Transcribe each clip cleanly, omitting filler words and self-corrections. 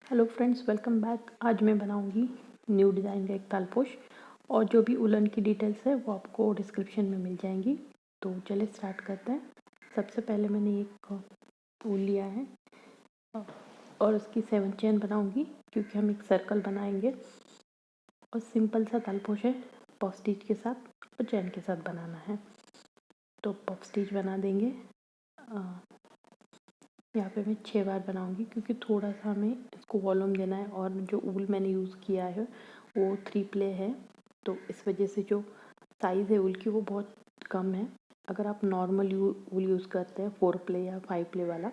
Hello friends, welcome back. आज मैं बनाऊंगी न्यू डिज़ाइन का एक तालपोश और जो भी उलन की डिटेल्स है वो आपको डिस्क्रिप्शन में मिल जाएंगी। तो चलिए स्टार्ट करते हैं। सबसे पहले मैंने एक ऊल लिया है और उसकी 7 चेन बनाऊंगी क्योंकि हम एक सर्कल बनाएंगे और सिंपल सा तालपोश है। पफ स्टिच के साथ और चेन के साथ बनाना है, तो पफ स्टिच बना देंगे। यहाँ पे मैं 6 बार बनाऊंगी क्योंकि थोड़ा सा हमें इसको वॉल्यूम देना है और जो ऊल मैंने यूज़ किया है वो 3 प्ले है, तो इस वजह से जो साइज़ है ऊल की वो बहुत कम है। अगर आप नॉर्मल ऊल यूज़ करते हैं 4 प्ले या 5 प्ले वाला,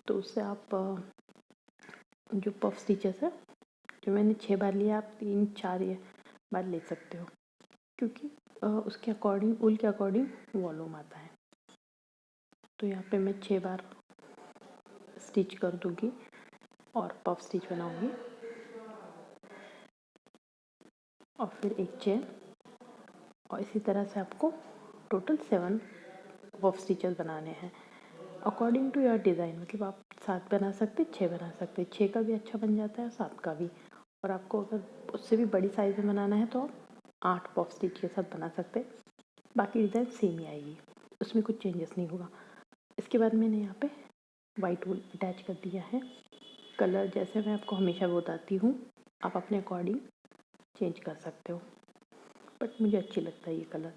तो उससे आप जो पफ स्टिचेस है जो मैंने 6 बार लिया, आप 3-4 बार ले सकते हो क्योंकि उसके अकॉर्डिंग ऊल के अकॉर्डिंग वॉल्यूम आता है। तो यहाँ पे मैं 6 बार स्टिच कर दूँगी और पफ स्टिच बनाऊंगी और फिर एक चेन, और इसी तरह से आपको टोटल 7 पफ स्टिचेस बनाने हैं अकॉर्डिंग टू योर डिज़ाइन। मतलब आप 7 बना सकते, 6 बना सकते, 6 का भी अच्छा बन जाता है, 7 का भी। और आपको अगर उससे भी बड़ी साइज़ में बनाना है तो आप 8 पफ स्टिच के साथ बना सकते। बाकी डिज़ाइन सेम ही आएगी, उसमें कुछ चेंजेस नहीं होगा। इसके बाद मैंने यहाँ पे वाइट वूल अटैच कर दिया है। कलर जैसे मैं आपको हमेशा बताती हूँ, आप अपने अकॉर्डिंग चेंज कर सकते हो, बट मुझे अच्छी लगता है ये कलर।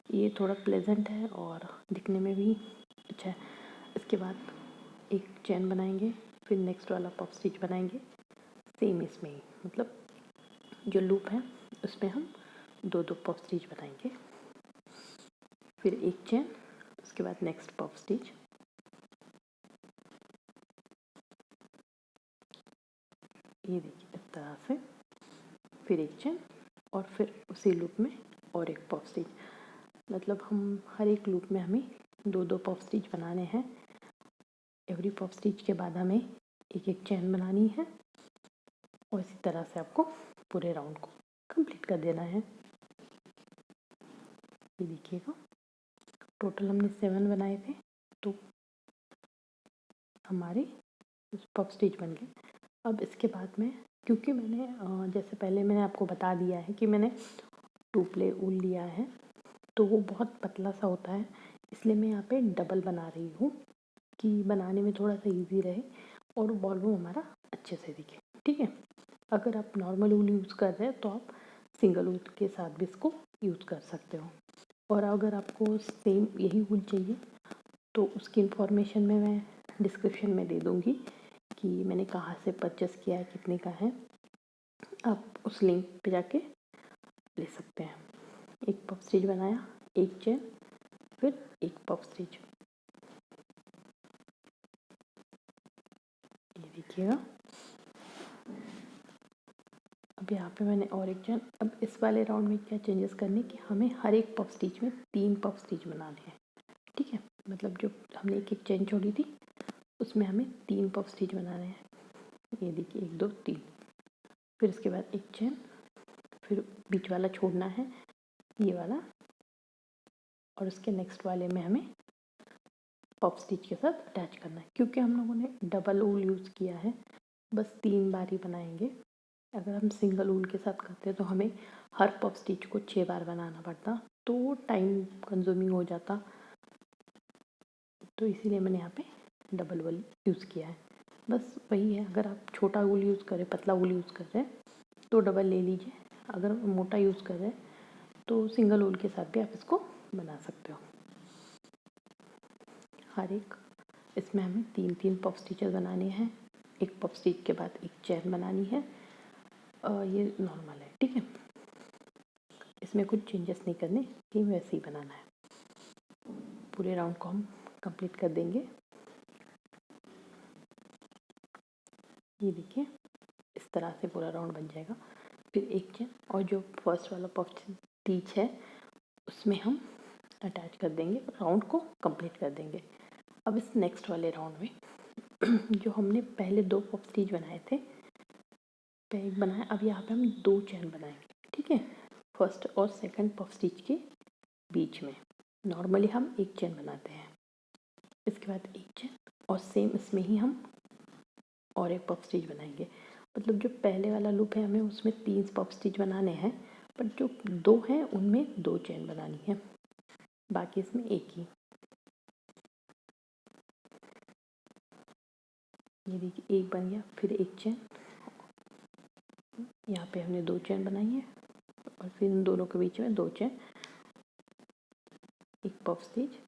ये थोड़ा प्लेजेंट है और दिखने में भी अच्छा है। इसके बाद एक चेन बनाएंगे, फिर नेक्स्ट वाला पफ स्टिच बनाएंगे सेम इसमें ही, मतलब जो लूप है उसमें हम 2-2 पफ स्टिच बनाएंगे, फिर एक चेन, उसके बाद नेक्स्ट पफ स्टिच, ये देखिए इस तरह से, फिर एक चेन और फिर उसी लूप में और एक पफ स्टिच। मतलब हम हर एक लूप में हमें 2-2 पफ स्टिच बनाने हैं। एवरी पफ स्टिच के बाद हमें एक एक चेन बनानी है और इसी तरह से आपको पूरे राउंड को कंप्लीट कर देना है। ये देखिएगा, टोटल हमने 7 बनाए थे, तो हमारे पफ स्टिच बन गए। अब इसके बाद में, क्योंकि मैंने जैसे पहले मैंने आपको बता दिया है कि मैंने 2 प्ले ऊल लिया है, तो वो बहुत पतला सा होता है, इसलिए मैं यहाँ पे डबल बना रही हूँ कि बनाने में थोड़ा सा इजी रहे और वॉल्यूम हमारा अच्छे से दिखे। ठीक है, अगर आप नॉर्मल ऊल यूज़ कर रहे हैं तो आप सिंगल ऊल के साथ भी इसको यूज़ कर सकते हो। और अगर आपको सेम यही ऊल चाहिए तो उसकी इन्फॉर्मेशन में मैं डिस्क्रिप्शन में दे दूँगी कि मैंने कहाँ से परचेस किया है, कितने का है, आप उस लिंक पे जाके ले सकते हैं। एक पफ स्टिच बनाया, एक चेन, फिर एक पफ स्टिच, ये देखिएगा। अब यहाँ पे मैंने और एक चेन। अब इस वाले राउंड में क्या चेंजेस करने कि हमें हर एक पफ स्टिच में 3 पफ स्टिच बनाने हैं। ठीक है, मतलब जो हमने एक एक चेन छोड़ी थी उसमें हमें 3 पफ स्टिच बनाने हैं। ये देखिए 1 2 3, फिर इसके बाद एक चेन, फिर बीच वाला छोड़ना है ये वाला, और उसके नेक्स्ट वाले में हमें पफ स्टिच के साथ अटैच करना है। क्योंकि हम लोगों ने डबल ऊल यूज़ किया है, बस 3 बार ही बनाएंगे। अगर हम सिंगल ऊल के साथ करते हैं तो हमें हर पफ स्टिच को 6 बार बनाना पड़ता, तो वो टाइम कंज्यूमिंग हो जाता, तो इसीलिए मैंने यहाँ पे डबल ऊल यूज़ किया है। बस वही है, अगर आप छोटा ऊल यूज़ करें, पतला ऊल यूज़ कर रहे हैं तो डबल ले लीजिए, अगर मोटा यूज़ कर रहे हैं तो सिंगल ऊल के साथ भी आप इसको बना सकते हो। हर एक इसमें हमें 3-3 पफ स्टिचेस बनाने हैं, एक पफ स्टिच के बाद एक चेन बनानी है। ये नॉर्मल है, ठीक है, इसमें कुछ चेंजेस नहीं करने, ये वैसे ही बनाना है। पूरे राउंड को हम कंप्लीट कर देंगे। ये देखिए इस तरह से पूरा राउंड बन जाएगा। फिर एक चेन और जो फर्स्ट वाला पफ स्टिच है उसमें हम अटैच कर देंगे, राउंड को कंप्लीट कर देंगे। अब इस नेक्स्ट वाले राउंड में जो हमने पहले 2 पफ स्टिच बनाए थे, एक बनाया, अब यहाँ पे हम 2 चेन बनाएंगे। ठीक है, फर्स्ट और सेकंड पफ स्टिच के बीच में नॉर्मली हम एक चेन बनाते हैं, इसके बाद एक चेन, और सेम इसमें ही हम और एक पफ स्टिच बनाएंगे। मतलब जो पहले वाला लूप है हमें उसमें 3 पफ स्टिच बनाने हैं, बट जो 2 हैं उनमें 2 चेन बनानी है, बाकी इसमें एक ही। ये देखिए एक बन गया, फिर एक चेन, यहाँ पे हमने 2 चेन बनाई है और फिर इन दोनों के बीच में 2 चेन, एक पफ स्टिच,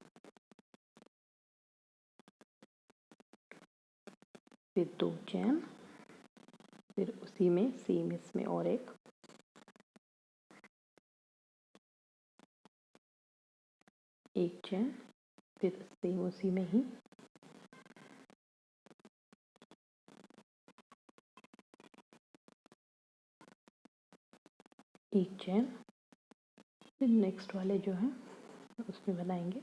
फिर 2 चेन, फिर उसी में सेम इसमें और एक चेन, फिर सेम उसी में ही एक चेन, फिर नेक्स्ट वाले जो हैं उसमें बनाएंगे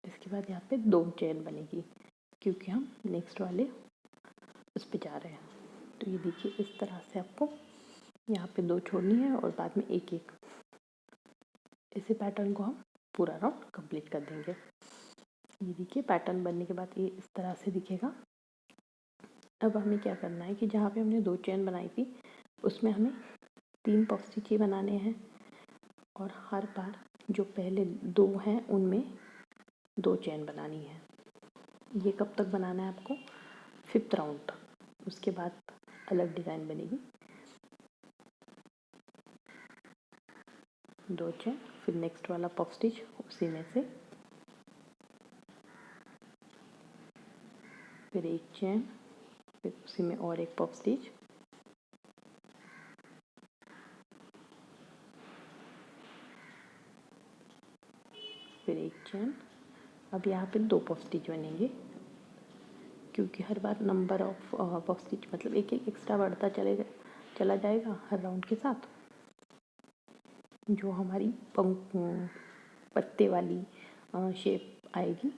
इसके बाद यहाँ पे 2 चेन बनेगी, क्योंकि हम नेक्स्ट वाले उस पे जा रहे हैं। तो ये देखिए इस तरह से आपको यहाँ पे 2 छोड़नी है और बाद में एक एक, इसी पैटर्न को हम पूरा राउंड कंप्लीट कर देंगे। ये देखिए पैटर्न बनने के बाद ये इस तरह से दिखेगा। अब हमें क्या करना है कि जहाँ पे हमने 2 चेन बनाई थी उसमें हमें 3 पफ स्टिच बनाने हैं, और हर बार जो पहले 2 हैं उनमें 2 चेन बनानी है। ये कब तक बनाना है आपको? 5th राउंड तक। उसके बाद अलग डिज़ाइन बनेगी। 2 चेन, फिर नेक्स्ट वाला पफ स्टिच उसी में से, फिर एक चेन, फिर उसी में और एक पफ स्टिच, फिर एक चेन। अब यहाँ पे 2 पफ स्टिच बनेंगे, क्योंकि हर बार नंबर ऑफ पफ स्टिच मतलब एक एक एक्स्ट्रा बढ़ता चला जाएगा हर राउंड के साथ। जो हमारी पत्ते वाली शेप आएगी।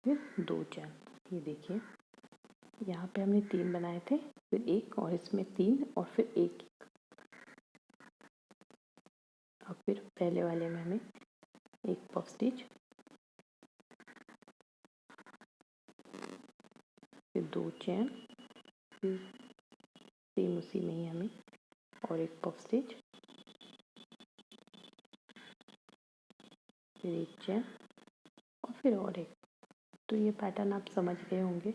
फिर 2 चेन, ये देखिए यहाँ पे हमने 3 बनाए थे, फिर एक और इसमें 3 और फिर एक। अब फिर पहले वाले में हमें एक पफ स्टिच, फिर 2 चेन, फिर सेम उसी में ही हमें और एक पफ स्टिच, फिर एक चेन और फिर और एक। तो ये पैटर्न आप समझ गए होंगे।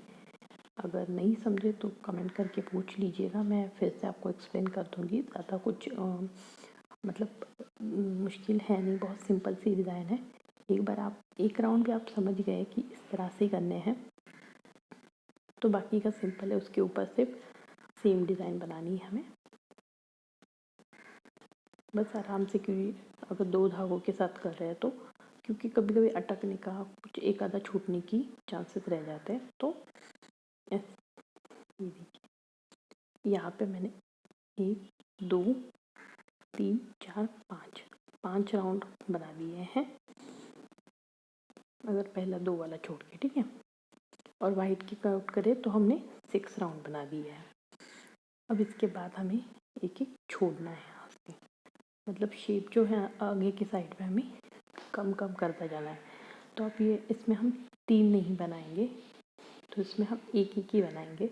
अगर नहीं समझे तो कमेंट करके पूछ लीजिएगा, मैं फिर से आपको एक्सप्लेन कर दूँगी। ज़्यादा कुछ मतलब मुश्किल है नहीं, बहुत सिंपल सी डिज़ाइन है। एक बार आप एक राउंड भी आप समझ गए कि इस तरह से करने हैं, तो बाकी का सिंपल है। उसके ऊपर सिर्फ सेम डिज़ाइन बनानी है हमें, बस आराम से। क्योंकि अगर 2 धागों के साथ कर रहे हैं तो, क्योंकि कभी कभी अटकने का, कुछ एक आधा छूटने की चांसेस रह जाते हैं। तो ये देखिए यहाँ पे मैंने 1 2 3 4 5 राउंड बना दिए हैं, अगर पहला 2 वाला छोड़ के, ठीक है। और वाइट की काउंट करें तो हमने 6 राउंड बना दिए हैं। अब इसके बाद हमें एक एक छोड़ना है यहाँ से, मतलब शेप जो है आगे की साइड में हमें कम कम करता जाना है। तो अब ये इसमें हम 3 नहीं बनाएंगे, तो इसमें हम एक एक ही बनाएंगे,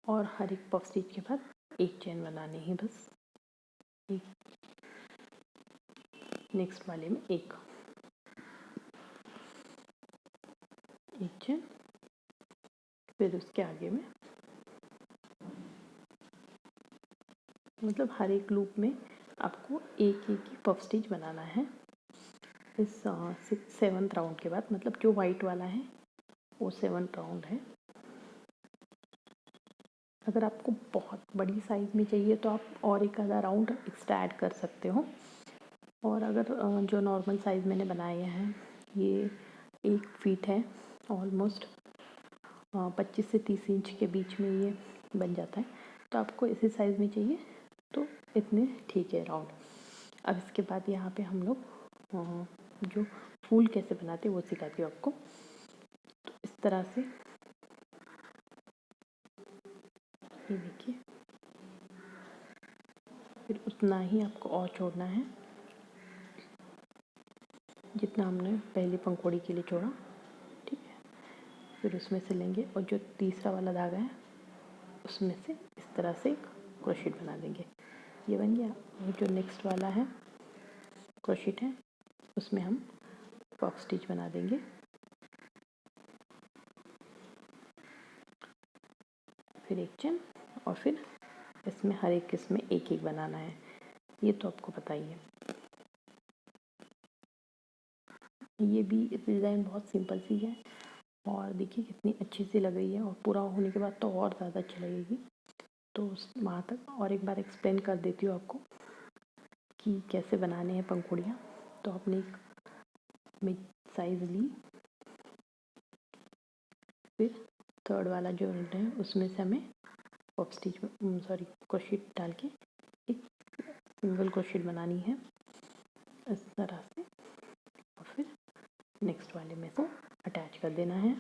और हर एक पफ स्टिच के बाद एक चेन बनानी है बस। एक, नेक्स्ट वाले में एक चेन, फिर उसके आगे में, मतलब हर एक लूप में आपको एक एक ही पफ स्टिच बनाना है इस 7th राउंड के बाद। मतलब जो वाइट वाला है वो 7th राउंड है। अगर आपको बहुत बड़ी साइज़ में चाहिए तो आप और एक आधा राउंड एक्स्ट्रा ऐड कर सकते हो। और अगर जो नॉर्मल साइज़ मैंने बनाए हैं, ये 1 फीट है ऑलमोस्ट, 25 से 30 इंच के बीच में ये बन जाता है। तो आपको इसी साइज़ में चाहिए तो इतने ठीक है राउंड। अब इसके बाद यहाँ पे हम लोग जो फूल कैसे बनाते हैं वो सिखाती हूँ आपको। तो इस तरह से ये देखिए, फिर उतना ही आपको और छोड़ना है। जितना हमने पहली पंखुड़ी के लिए छोड़ा, ठीक है। फिर उसमें से लेंगे और जो तीसरा वाला धागा है उसमें से इस तरह से एक क्रोशेट बना देंगे। ये बन गया। और जो नेक्स्ट वाला है क्रोशेट है उसमें हम पफ स्टिच बना देंगे। फिर एक चेन और फिर इसमें हर एक इसमें एक एक बनाना है, ये तो आपको पता ही है। ये भी डिज़ाइन बहुत सिंपल सी है और देखिए कितनी अच्छी सी लग रही है, और पूरा होने के बाद तो और ज़्यादा अच्छी लगेगी। तो वहाँ तक और एक बार एक्सप्लेन कर देती हूँ आपको कि कैसे बनाने हैं पंखुड़ियाँ। तो आपने एक मिड साइज़ ली, फिर थर्ड वाला जो है उसमें से हमें पफ स्टिच क्रोशेट डाल के एक सिंगल क्रोशेट बनानी है इस तरह से, और फिर नेक्स्ट वाले में से अटैच कर देना है।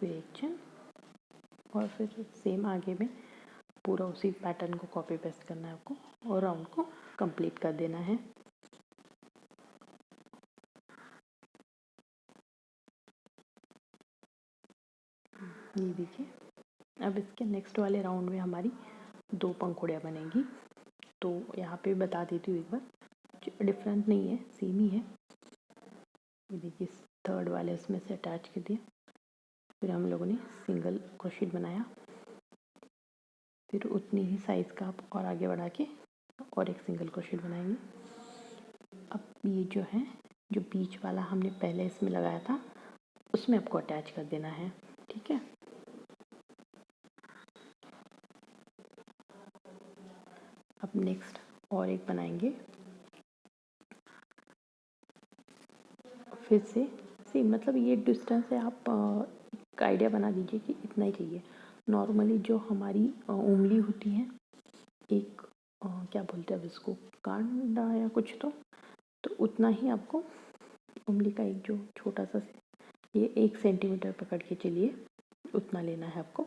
फिर एक चेन और फिर सेम आगे में पूरा उसी पैटर्न को कॉपी पेस्ट करना है आपको और राउंड को कंप्लीट कर देना है। ये देखिए, अब इसके नेक्स्ट वाले राउंड में हमारी 2 पंखुड़ियाँ बनेंगी। तो यहाँ पे बता देती हूँ एक बार, डिफरेंट नहीं है, सेम ही है। ये देखिए थर्ड वाले उसमें से अटैच कर दिया, फिर हम लोगों ने सिंगल क्रोशेट बनाया, फिर उतनी ही साइज़ का आप और आगे बढ़ा के और एक सिंगल क्रोशेट बनाएंगे। अब ये जो है, जो बीच वाला हमने पहले इसमें लगाया था उसमें आपको अटैच कर देना है, ठीक है। अब नेक्स्ट और एक बनाएंगे, फिर से सेम, मतलब ये डिस्टेंस है, आप एक आइडिया बना दीजिए कि इतना ही चाहिए। नॉर्मली जो हमारी उंगली होती है, एक क्या बोलते हैं अब इसको, कांडा या कुछ, तो उतना ही आपको उंगली का एक जो छोटा सा, ये 1 सेंटीमीटर पकड़ के चलिए, उतना लेना है आपको।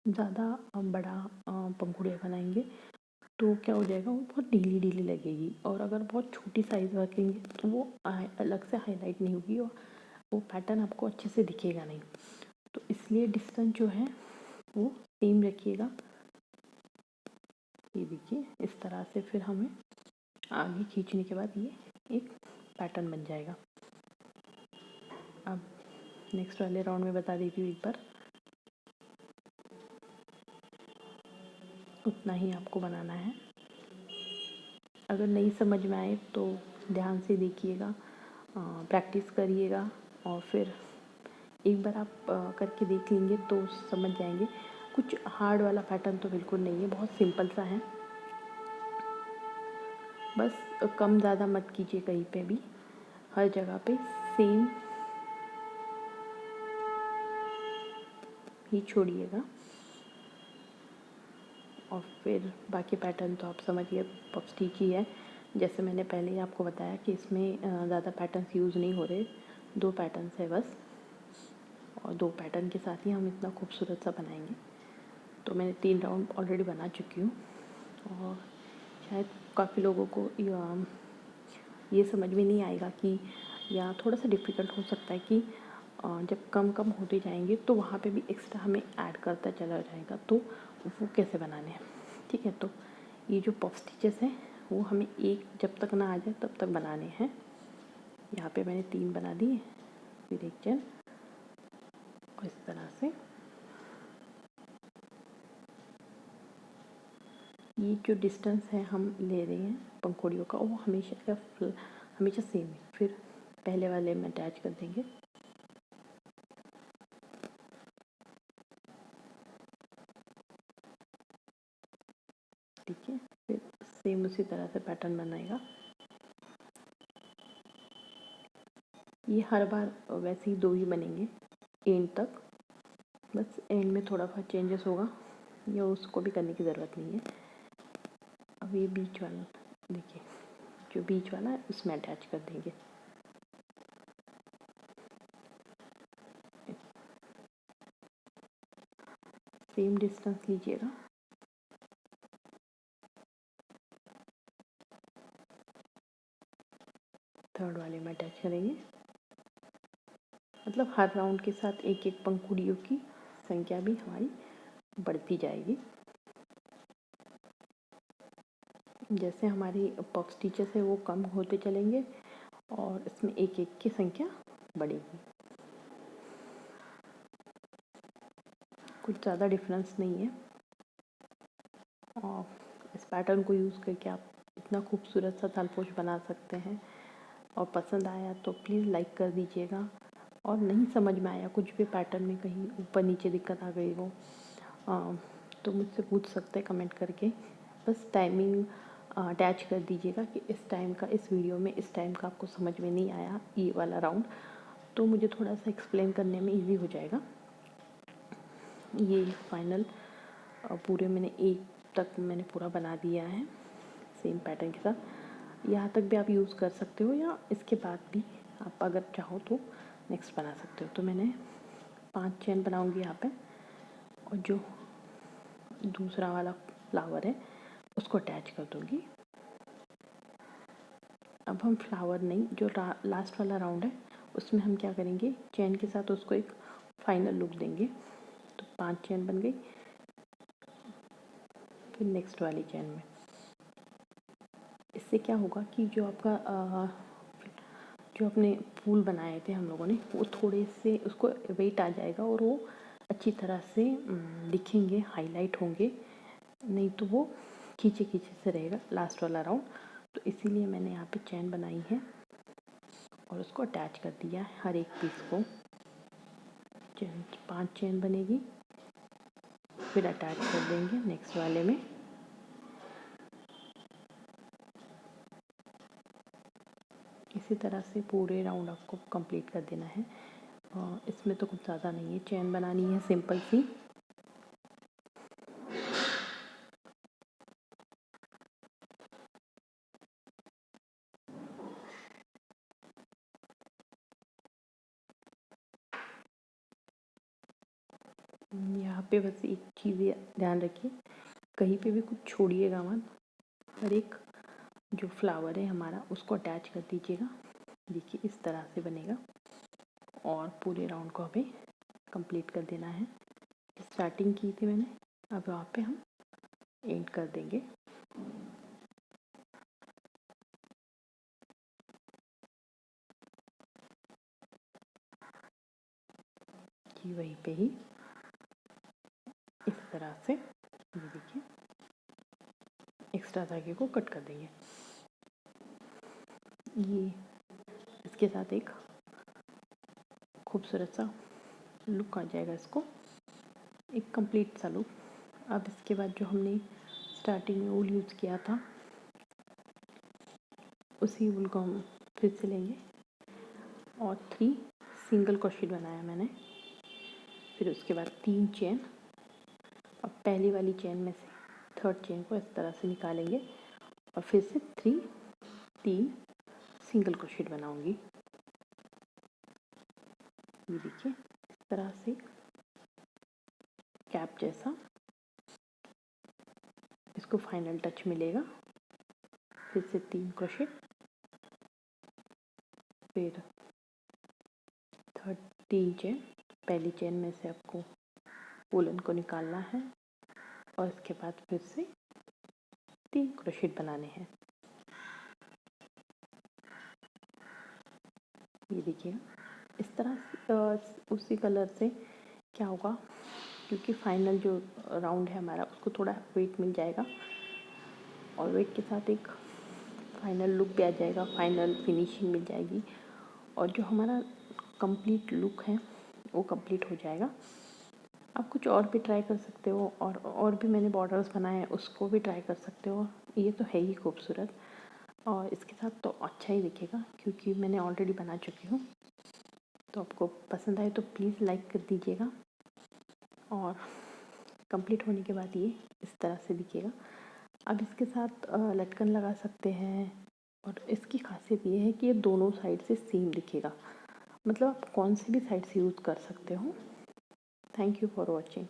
ज़्यादा बड़ा पंखुड़ियाँ बनाएंगे तो क्या हो जाएगा, वो बहुत ढीली ढीली लगेगी, और अगर बहुत छोटी साइज़ रखेंगे तो वो अलग से हाईलाइट नहीं होगी और वो पैटर्न आपको अच्छे से दिखेगा नहीं। तो इसलिए डिस्टेंस जो है वो सेम रखिएगा। ये देखिए इस तरह से फिर हमें आगे खींचने के बाद ये एक पैटर्न बन जाएगा। अब नेक्स्ट वाले राउंड में बता देती हूँ एक बार, उतना ही आपको बनाना है। अगर नहीं समझ में आए तो ध्यान से देखिएगा, प्रैक्टिस करिएगा, और फिर एक बार आप करके देख लेंगे तो समझ जाएंगे। कुछ हार्ड वाला पैटर्न तो बिल्कुल नहीं है, बहुत सिंपल सा है। बस कम ज़्यादा मत कीजिए कहीं पे भी, हर जगह पे सेम ही छोड़िएगा। और फिर बाकी पैटर्न तो आप समझिए पफ स्टिच ही है। जैसे मैंने पहले ही आपको बताया कि इसमें ज़्यादा पैटर्न्स यूज़ नहीं हो रहे, 2 पैटर्न्स है बस, और 2 पैटर्न के साथ ही हम इतना खूबसूरत सा बनाएंगे। तो मैंने 3 राउंड ऑलरेडी बना चुकी हूँ, और शायद काफ़ी लोगों को ये समझ में नहीं आएगा कि, या थोड़ा सा डिफ़िकल्ट हो सकता है कि जब कम कम होते जाएंगे तो वहाँ पे भी एक्स्ट्रा हमें ऐड करता चला जाएगा, तो वो कैसे बनाने हैं, ठीक है। तो ये जो पफ स्टिचेस हैं वो हमें एक जब तक ना आ जाए तब तक बनाने हैं। यहाँ पे मैंने 3 बना दिए, फिर एक चेन, और इस तरह से ये जो डिस्टेंस है हम ले रहे हैं पंखुड़ियों का, वो हमेशा सेम है। फिर पहले वाले में अटैच कर देंगे, ठीक है। फिर सेम उसी तरह से पैटर्न बनाएगा। ये हर बार वैसे ही 2 ही बनेंगे एंड तक, बस एंड में थोड़ा बहुत चेंजेस होगा, या उसको भी करने की ज़रूरत नहीं है। अब ये बीच वाला देखिए, जो बीच वाला है उसमें अटैच कर देंगे। सेम डिस्टेंस लीजिएगा। थर्ड वाले में अटैच करेंगे। मतलब हर राउंड के साथ एक एक पंखुड़ियों की संख्या भी हमारी बढ़ती जाएगी। जैसे हमारी पफ स्टिचेस है वो कम होते चलेंगे और इसमें एक एक की संख्या बढ़ेगी। कुछ ज़्यादा डिफरेंस नहीं है और इस पैटर्न को यूज़ करके आप इतना खूबसूरत सा थालपोश बना सकते हैं। और पसंद आया तो प्लीज़ लाइक कर दीजिएगा। और नहीं समझ में आया कुछ भी पैटर्न में कहीं ऊपर नीचे दिक्कत आ गई हो तो मुझसे पूछ सकते हैं कमेंट करके। बस टाइमिंग अटैच कर दीजिएगा कि इस टाइम का, इस वीडियो में इस टाइम का आपको समझ में नहीं आया ये वाला राउंड, तो मुझे थोड़ा सा एक्सप्लेन करने में इजी हो जाएगा। ये फाइनल पूरे मैंने एक तक मैंने पूरा बना दिया है सेम पैटर्न के साथ। यहाँ तक भी आप यूज़ कर सकते हो या इसके बाद भी आप अगर चाहो तो नेक्स्ट बना सकते हो। तो मैंने 5 चेन बनाऊंगी यहाँ पे और जो दूसरा वाला फ्लावर है उसको अटैच कर दूंगी। अब हम फ्लावर नहीं, जो लास्ट वाला राउंड है उसमें हम क्या करेंगे, चेन के साथ उसको एक फाइनल लुक देंगे। तो 5 चेन बन गई। फिर नेक्स्ट वाली चेन में इससे क्या होगा कि जो आपका जो अपने फूल बनाए थे हम लोगों ने वो थोड़े से उसको वेट आ जाएगा और वो अच्छी तरह से दिखेंगे, हाईलाइट होंगे। नहीं तो वो खींचे खींचे से रहेगा लास्ट वाला राउंड। तो इसीलिए मैंने यहाँ पे चेन बनाई है और उसको अटैच कर दिया है हर एक पीस को। 5 चेन बनेगी, फिर अटैच कर देंगे नेक्स्ट वाले में। इसी तरह से पूरे राउंड आपको कंप्लीट कर देना है। इसमें तो कुछ ज़्यादा नहीं है, चेन बनानी है सिंपल सी। यहाँ पे बस एक चीज़ ध्यान रखिए, कहीं पे भी कुछ छोड़िएगा मत। हर एक जो फ्लावर है हमारा उसको अटैच कर दीजिएगा। देखिए इस तरह से बनेगा और पूरे राउंड को हमें कंप्लीट कर देना है। स्टार्टिंग की थी मैंने, अब वहाँ पे हम एंड कर देंगे। कि वहीं पे ही इस तरह से ये देखिए एक्स्ट्रा धागे को कट कर देंगे। ये इसके साथ एक खूबसूरत सा लुक आ जाएगा, इसको एक कंप्लीट सा लुक। अब इसके बाद जो हमने स्टार्टिंग में वूल यूज़ किया था उसी वूल को हम फिर से लेंगे और 3 सिंगल क्रोशेट बनाया मैंने। फिर उसके बाद 3 चेन। अब पहली वाली चेन में से थर्ड चेन को इस तरह से निकालेंगे और फिर से 3 सिंगल क्रोशेट बनाऊंगी। ये देखिए इस तरह से कैप जैसा इसको फाइनल टच मिलेगा। फिर से 3 क्रोशेट, फिर थर्ड 3 चेन। पहली चेन में से आपको वूलन को निकालना है और इसके बाद फिर से 3 क्रोशेट बनाने हैं। ये देखिएगा इस तरह उसी कलर से क्या होगा, क्योंकि फाइनल जो राउंड है हमारा उसको थोड़ा वेट मिल जाएगा और वेट के साथ एक फाइनल लुक भी आ जाएगा, फाइनल फिनिशिंग मिल जाएगी और जो हमारा कंप्लीट लुक है वो कंप्लीट हो जाएगा। आप कुछ और भी ट्राई कर सकते हो और भी मैंने बॉर्डर्स बनाए हैं उसको भी ट्राई कर सकते हो। ये तो है ही खूबसूरत और इसके साथ तो अच्छा ही दिखेगा क्योंकि मैंने ऑलरेडी बना चुकी हूँ। तो आपको पसंद आए तो प्लीज़ लाइक कर दीजिएगा और कंप्लीट होने के बाद ये इस तरह से दिखेगा। अब इसके साथ लटकन लगा सकते हैं और इसकी खासियत ये है कि ये दोनों साइड से सेम दिखेगा, मतलब आप कौन सी भी साइड से यूज़ कर सकते हो। Thank you for watching.